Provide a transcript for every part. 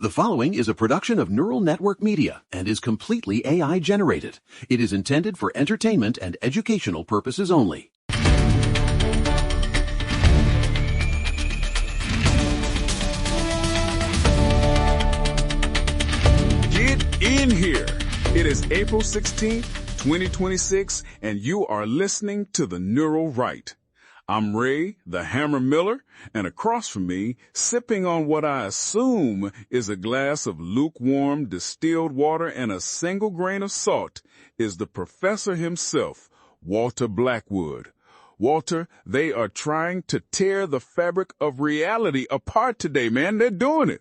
The following is a production of Neural Network Media and is completely AI generated. It is intended for entertainment and educational purposes only. Get in here. It is April 16th, 2026, and you are listening to The Neural Right. I'm Ray, the Hammer Miller, and across from me, sipping on what I assume is a glass of lukewarm distilled water and a single grain of salt, is the professor himself, Walter Blackwood. Walter, they are trying to tear the fabric of reality apart today, man. They're doing it.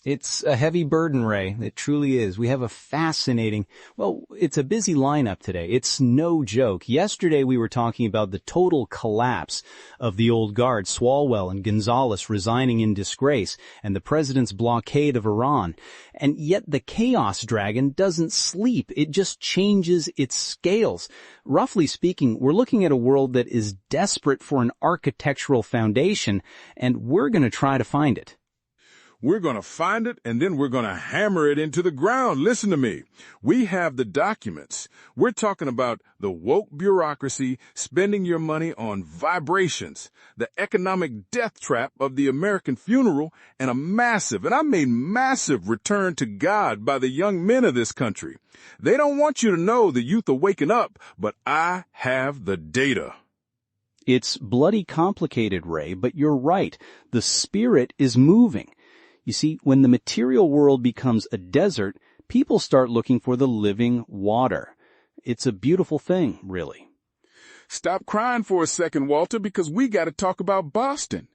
It's a heavy burden, Ray. It truly is. We have a fascinating, it's a busy lineup today. It's no joke. Yesterday we were talking about the total collapse of the old guard, Swalwell and Gonzales resigning in disgrace, and the president's blockade of Iran. And yet the chaos dragon doesn't sleep. It just changes its scales. Roughly speaking, we're looking at a world that is desperate for an architectural foundation, and we're going to try to find it. We're going to find it, and then we're going to hammer it into the ground. Listen to me. We have the documents. We're talking about the woke bureaucracy spending your money on vibrations, the economic death trap of the American funeral, and a massive, and I mean massive, return to God by the young men of this country. They don't want you to know the youth are waking up, but I have the data. It's bloody complicated, Ray, but you're right. The spirit is moving. You see, when the material world becomes a desert, people start looking for the living water. It's a beautiful thing, really. Stop crying for a second, Walter, because we got to talk about Boston.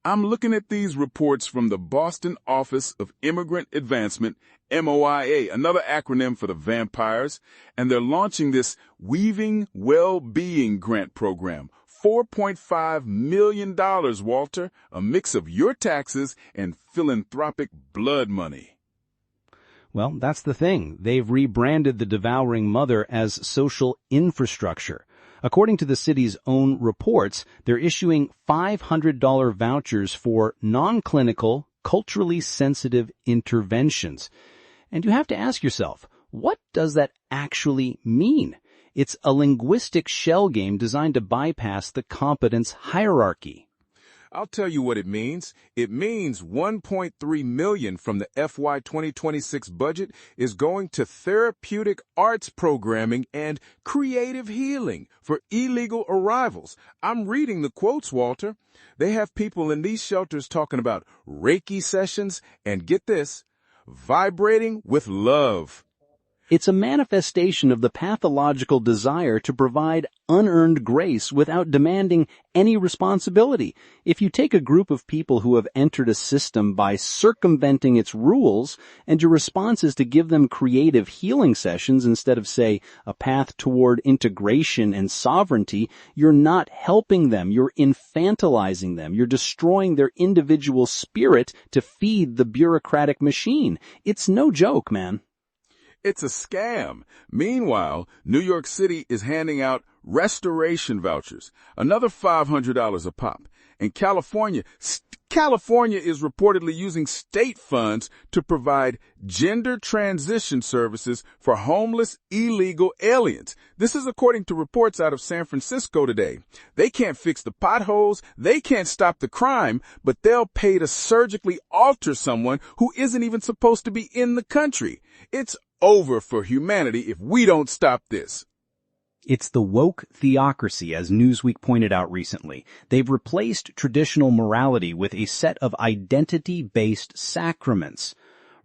I'm looking at these reports from the Boston Office of Immigrant Advancement, MOIA, another acronym for the vampires, and they're launching this Weaving Well-Being Grant Program. $4.5 million, Walter, a mix of your taxes and philanthropic blood money. Well, that's the thing. They've rebranded the devouring mother as social infrastructure. According to the city's own reports, they're issuing $500 vouchers for non-clinical, culturally sensitive interventions. And you have to ask yourself, what does that actually mean? It's a linguistic shell game designed to bypass the competence hierarchy. I'll tell you what it means. It means $1.3 million from the FY 2026 budget is going to therapeutic arts programming and creative healing for illegal arrivals. I'm reading the quotes, Walter. They have people in these shelters talking about Reiki sessions and, get this, vibrating with love. It's a manifestation of the pathological desire to provide unearned grace without demanding any responsibility. If you take a group of people who have entered a system by circumventing its rules, and your response is to give them creative healing sessions instead of, say, a path toward integration and sovereignty, you're not helping them. You're infantilizing them. You're destroying their individual spirit to feed the bureaucratic machine. It's no joke, man. It's a scam. Meanwhile, New York City is handing out restoration vouchers, another $500 a pop. And California is reportedly using state funds to provide gender transition services for homeless illegal aliens. This is according to reports out of San Francisco today. They can't fix the potholes, they can't stop the crime, but they'll pay to surgically alter someone who isn't even supposed to be in the country. It's over for humanity if we don't stop this. It's the woke theocracy, as Newsweek pointed out recently. They've replaced traditional morality with a set of identity-based sacraments.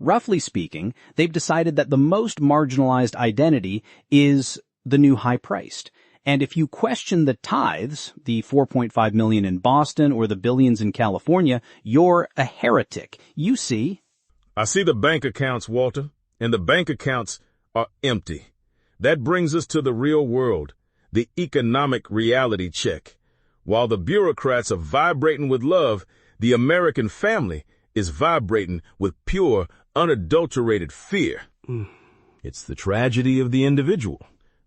Roughly speaking, they've decided that the most marginalized identity is the new high-priced. And if you question the tithes, the $4.5 million in Boston or the billions in California, you're a heretic. You see. I see the bank accounts, Walter, and the bank accounts are empty. That brings us to the real world, the economic reality check. While the bureaucrats are vibrating with love, the American family is vibrating with pure, unadulterated fear. It's the tragedy of the individual.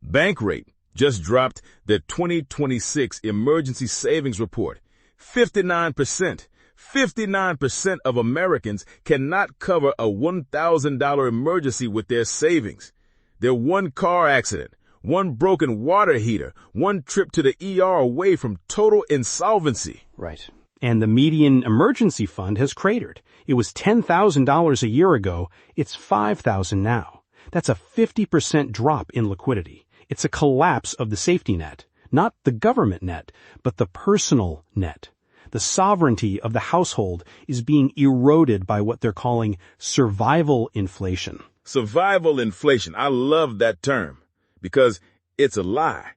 Bankrate just dropped their 2026 emergency savings report. 59%. 59% of Americans cannot cover a $1,000 emergency with their savings. They're one car accident, one broken water heater, one trip to the ER away from total insolvency. Right. And the median emergency fund has cratered. It was $10,000 a year ago. It's $5,000 now. That's a 50% drop in liquidity. It's a collapse of the safety net. Not the government net, but the personal net. The sovereignty of the household is being eroded by what they're calling survival inflation. Survival inflation. I love that term because it's a lie.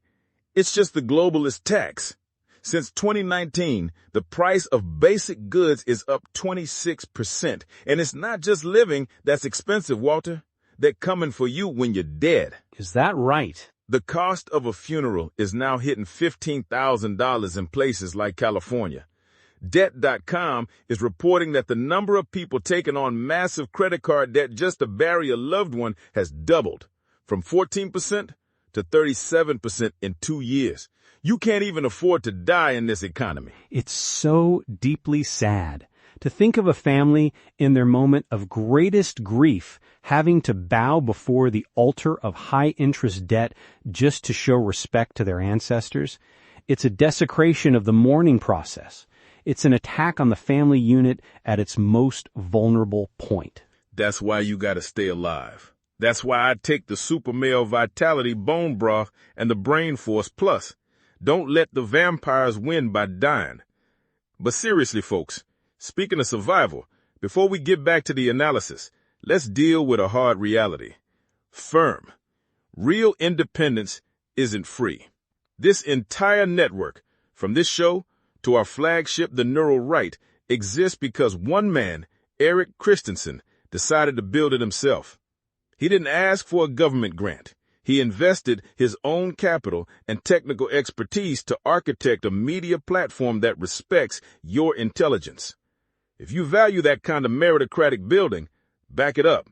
It's just the globalist tax. Since 2019, the price of basic goods is up 26%. And it's not just living that's expensive, Walter. They're coming for you when you're dead. Is that right? The cost of a funeral is now hitting $15,000 in places like California. Debt.com is reporting that the number of people taking on massive credit card debt just to bury a loved one has doubled, from 14% to 37% in 2 years. You can't even afford to die in this economy. It's so deeply sad to think of a family in their moment of greatest grief having to bow before the altar of high-interest debt just to show respect to their ancestors. It's a desecration of the mourning process. It's an attack on the family unit at its most vulnerable point. That's why you gotta stay alive. That's why I take the Super Male Vitality Bone Broth and the Brain Force Plus. Don't let the vampires win by dying. But seriously, folks, speaking of survival, before we get back to the analysis, let's deal with a hard reality. Firm. Real independence isn't free. This entire network, from this show to our flagship, The Neural Right, exists because one man, Eric Christensen, decided to build it himself. He didn't ask for a government grant. He invested his own capital and technical expertise to architect a media platform that respects your intelligence. If you value that kind of meritocratic building, back it up.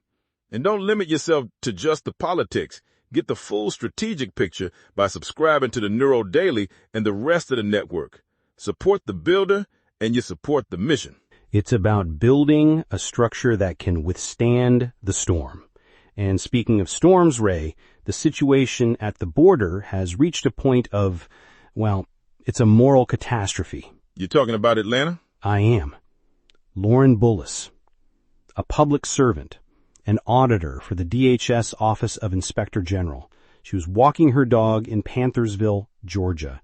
And don't limit yourself to just the politics. Get the full strategic picture by subscribing to the Neuro Daily and the rest of the network. Support the builder, and you support the mission. It's about building a structure that can withstand the storm. And speaking of storms, Ray, the situation at the border has reached a point of, well, it's a moral catastrophe. You talking about Atlanta? I am. Lauren Bullis, a public servant, an auditor for the DHS Office of Inspector General. She was walking her dog in Panthersville, Georgia,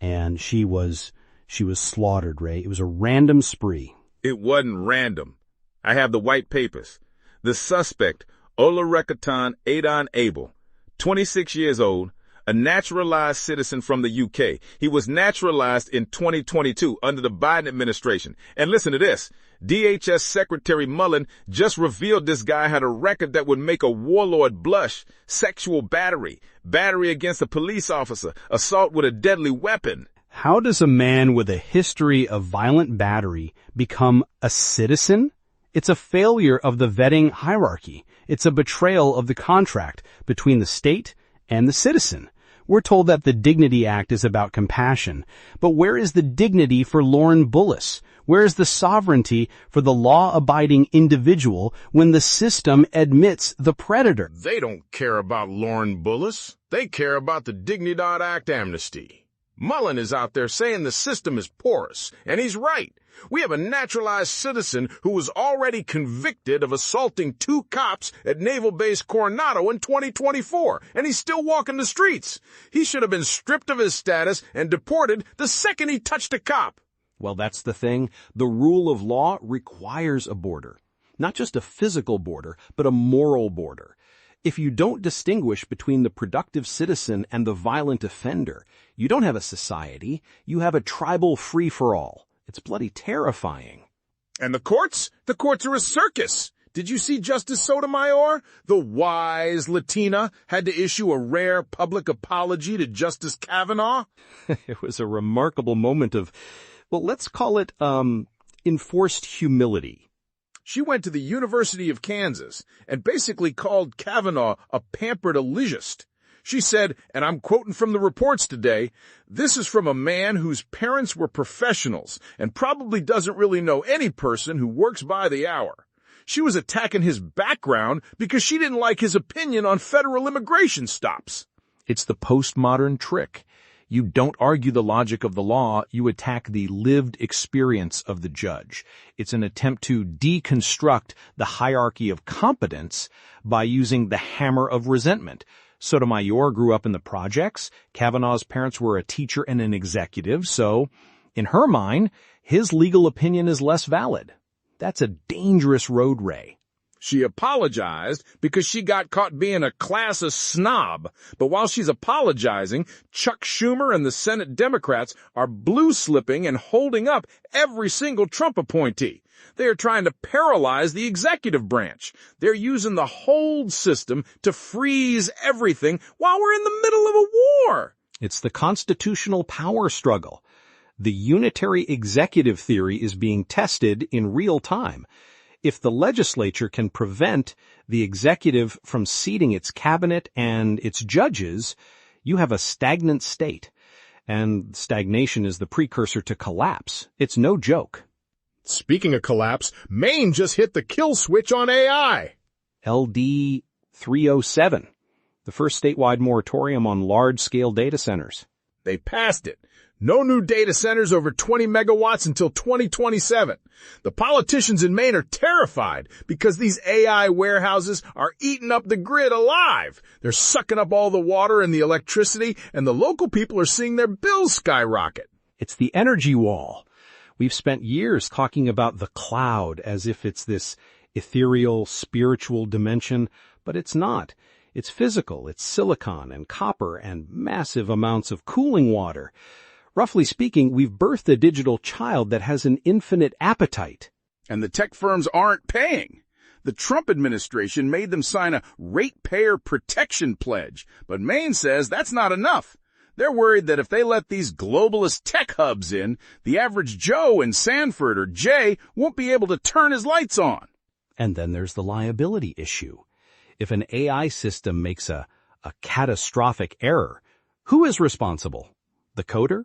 and she was slaughtered, Ray. It was a random spree. It wasn't random. I have the white papers. The suspect, Olarekatan Adon Abel, 26 years old, a naturalized citizen from the UK. He was naturalized in 2022 under the Biden administration. And listen to this. DHS Secretary Mullen just revealed this guy had a record that would make a warlord blush: sexual battery, battery against a police officer, assault with a deadly weapon. How does a man with a history of violent battery become a citizen? It's a failure of the vetting hierarchy. It's a betrayal of the contract between the state and the citizen. We're told that the Dignity Act is about compassion. But where is the dignity for Lauren Bullis? Where is the sovereignty for the law-abiding individual when the system admits the predator? They don't care about Lauren Bullis. They care about the Dignity Act amnesty. Mullen is out there saying the system is porous, and he's right. We have a naturalized citizen who was already convicted of assaulting 2 cops at Naval Base Coronado in 2024, and he's still walking the streets. He should have been stripped of his status and deported the second he touched a cop. Well, that's the thing. The rule of law requires a border. Not just a physical border, but a moral border. If you don't distinguish between the productive citizen and the violent offender, you don't have a society. You have a tribal free-for-all. It's bloody terrifying. And the courts? The courts are a circus. Did you see Justice Sotomayor? The wise Latina had to issue a rare public apology to Justice Kavanaugh. It was a remarkable moment of, well, let's call it enforced humility. She went to the University of Kansas and basically called Kavanaugh a pampered eligist. She said, and I'm quoting from the reports today, "This is from a man whose parents were professionals and probably doesn't really know any person who works by the hour." She was attacking his background because she didn't like his opinion on federal immigration stops. It's the postmodern trick. You don't argue the logic of the law, you attack the lived experience of the judge. It's an attempt to deconstruct the hierarchy of competence by using the hammer of resentment. Sotomayor grew up in the projects. Kavanaugh's parents were a teacher and an executive, so, in her mind, his legal opinion is less valid. That's a dangerous road, Ray. She apologized because she got caught being a classist snob. But while she's apologizing, Chuck Schumer and the Senate Democrats are blue-slipping and holding up every single Trump appointee. They are trying to paralyze the executive branch. They're using the hold system to freeze everything while we're in the middle of a war. It's the constitutional power struggle. The unitary executive theory is being tested in real time. If the legislature can prevent the executive from seating its cabinet and its judges, you have a stagnant state. And stagnation is the precursor to collapse. It's no joke. Speaking of collapse, Maine just hit the kill switch on AI. LD 307, the first statewide moratorium on large-scale data centers. They passed it. No new data centers over 20 megawatts until 2027. The politicians in Maine are terrified because these AI warehouses are eating up the grid alive. They're sucking up all the water and the electricity, and the local people are seeing their bills skyrocket. It's the energy wall. We've spent years talking about the cloud as if it's this ethereal, spiritual dimension, but it's not. It's physical. It's silicon and copper and massive amounts of cooling water. Roughly speaking, we've birthed a digital child that has an infinite appetite. And the tech firms aren't paying. The Trump administration made them sign a ratepayer protection pledge, but Maine says that's not enough. They're worried that if they let these globalist tech hubs in, the average Joe in Sanford or Jay won't be able to turn his lights on. And then there's the liability issue. If an AI system makes a catastrophic error, who is responsible? The coder?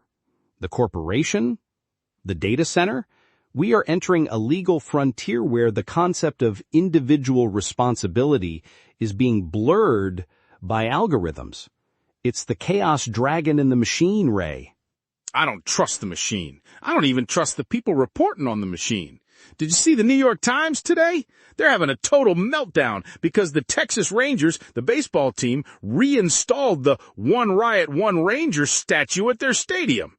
The corporation? The data center? We are entering a legal frontier where the concept of individual responsibility is being blurred by algorithms. It's the chaos dragon in the machine, Ray. I don't trust the machine. I don't even trust the people reporting on the machine. Did you see the New York Times today? They're having a total meltdown because the Texas Rangers, the baseball team, reinstalled the One Riot, One Ranger statue at their stadium.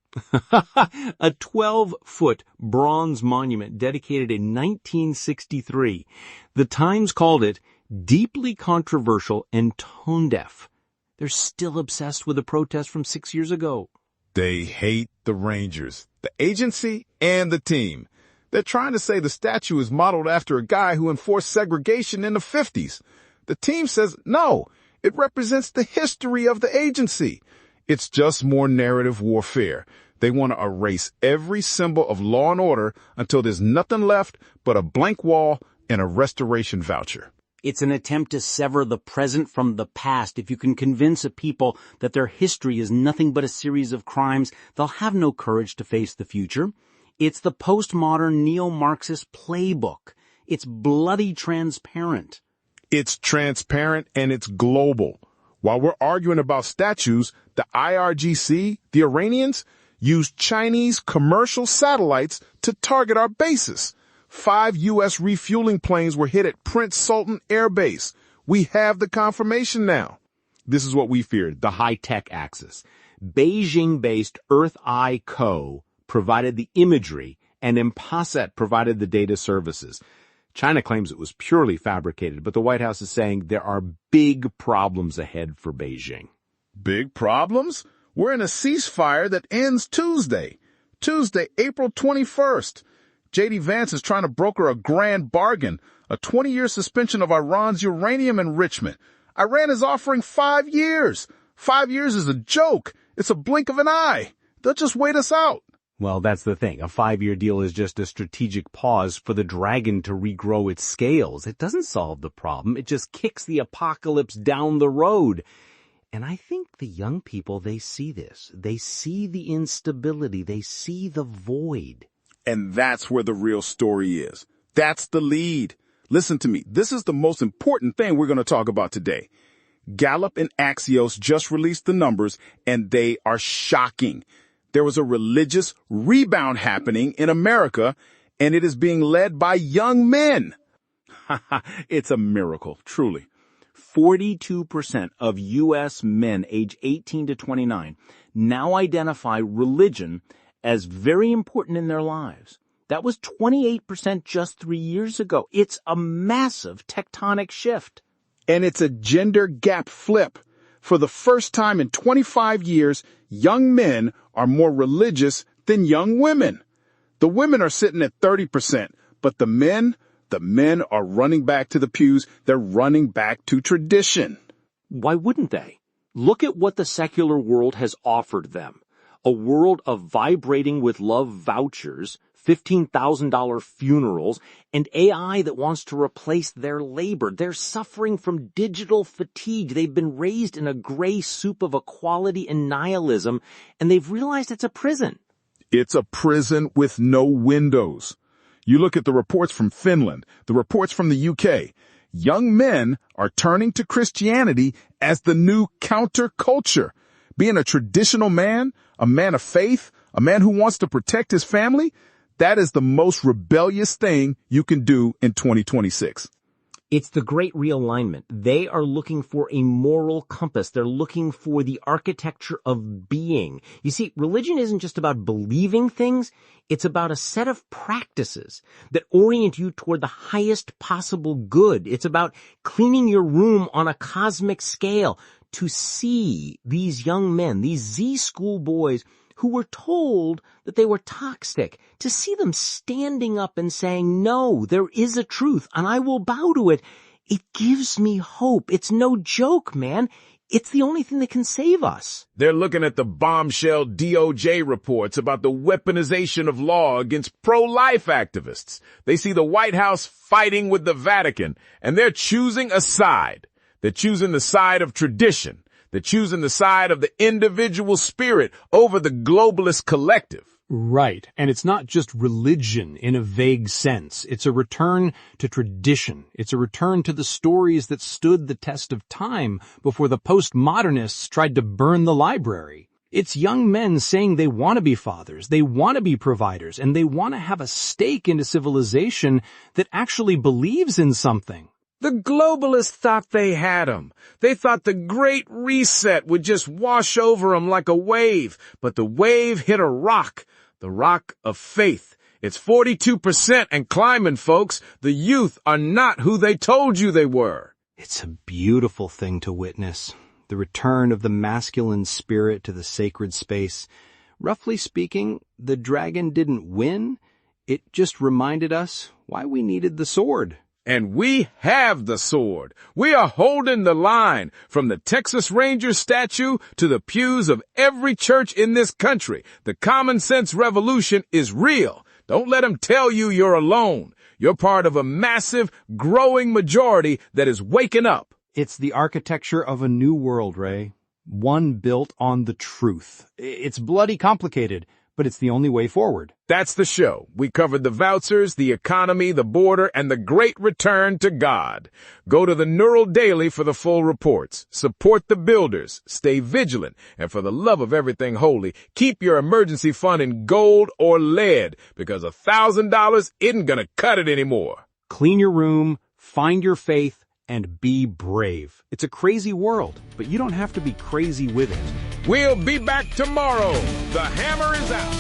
A 12-foot bronze monument dedicated in 1963. The Times called it deeply controversial and tone-deaf. They're still obsessed with a protest from 6 years ago. They hate the Rangers, the agency, and the team. They're trying to say the statue is modeled after a guy who enforced segregation in the 50s. The team says no, it represents the history of the agency. It's just more narrative warfare. They want to erase every symbol of law and order until there's nothing left but a blank wall and a restoration voucher. It's an attempt to sever the present from the past. If you can convince a people that their history is nothing but a series of crimes, they'll have no courage to face the future. It's the postmodern neo-Marxist playbook. It's bloody transparent. It's transparent and it's global. While we're arguing about statues, the IRGC, the Iranians, used Chinese commercial satellites to target our bases. 5 U.S. refueling planes were hit at Prince Sultan Air Base. We have the confirmation now. This is what we feared, the high-tech axis. Beijing-based Earth Eye Co. provided the imagery, and Impasset provided the data services. China claims it was purely fabricated, but the White House is saying there are big problems ahead for Beijing. Big problems? We're in a ceasefire that ends Tuesday, April 21st. J.D. Vance is trying to broker a grand bargain, a 20-year suspension of Iran's uranium enrichment. Iran is offering 5 years. 5 years is a joke. It's a blink of an eye. They'll just wait us out. Well, that's the thing. A 5-year deal is just a strategic pause for the dragon to regrow its scales. It doesn't solve the problem. It just kicks the apocalypse down the road. And I think the young people, they see this. They see the instability. They see the void. And that's where the real story is. That's the lead. Listen to me. This is the most important thing we're going to talk about today. Gallup and Axios just released the numbers, and they are shocking. There was a religious rebound happening in America, and it is being led by young men. It's a miracle, truly. 42% of U.S. men age 18 to 29 now identify religion as very important in their lives. That was 28% just 3 years ago. It's a massive tectonic shift. And it's a gender gap flip. For the first time in 25 years, young men are more religious than young women. The women are sitting at 30%, but the men are running back to the pews. They're running back to tradition. Why wouldn't they? Look at what the secular world has offered them. A world of vibrating with love vouchers, $15,000 funerals, and AI that wants to replace their labor. They're suffering from digital fatigue. They've been raised in a gray soup of equality and nihilism, and they've realized it's a prison. It's a prison with no windows. You look at the reports from Finland, the reports from the UK. Young men are turning to Christianity as the new counterculture. Being a traditional man, a man of faith, a man who wants to protect his family, that is the most rebellious thing you can do in 2026. It's the great realignment. They are looking for a moral compass. They're looking for the architecture of being. You see, religion isn't just about believing things. It's about a set of practices that orient you toward the highest possible good. It's about cleaning your room on a cosmic scale. To see these young men, these Z-school boys who were told that they were toxic, to see them standing up and saying, no, there is a truth and I will bow to it. It gives me hope. It's no joke, man. It's the only thing that can save us. They're looking at the bombshell DOJ reports about the weaponization of law against pro-life activists. They see the White House fighting with the Vatican, and they're choosing a side. They're choosing the side of tradition. They're choosing the side of the individual spirit over the globalist collective. Right. And it's not just religion in a vague sense. It's a return to tradition. It's a return to the stories that stood the test of time before the postmodernists tried to burn the library. It's young men saying they want to be fathers, they want to be providers, and they want to have a stake into civilization that actually believes in something. The globalists thought they had 'em. They thought the Great Reset would just wash over 'em like a wave. But the wave hit a rock, the rock of faith. It's 42% and climbing, folks. The youth are not who they told you they were. It's a beautiful thing to witness. The return of the masculine spirit to the sacred space. Roughly speaking, the dragon didn't win. It just reminded us why we needed the sword. And we have the sword. We are holding the line from the Texas Ranger statue to the pews of every church in this country. The common sense revolution is real. Don't let them tell you you're alone. You're part of a massive, growing majority that is waking up. It's the architecture of a new world, Ray. One built on the truth. It's bloody complicated, but it's the only way forward. That's the show. We covered the vouchers, the economy, the border, and the great return to God. Go to the Neural Daily for the full reports. Support the builders. Stay vigilant. And for the love of everything holy, keep your emergency fund in gold or lead, because $1,000 isn't going to cut it anymore. Clean your room, find your faith, and be brave. It's a crazy world, but you don't have to be crazy with it. We'll be back tomorrow. The hammer is out.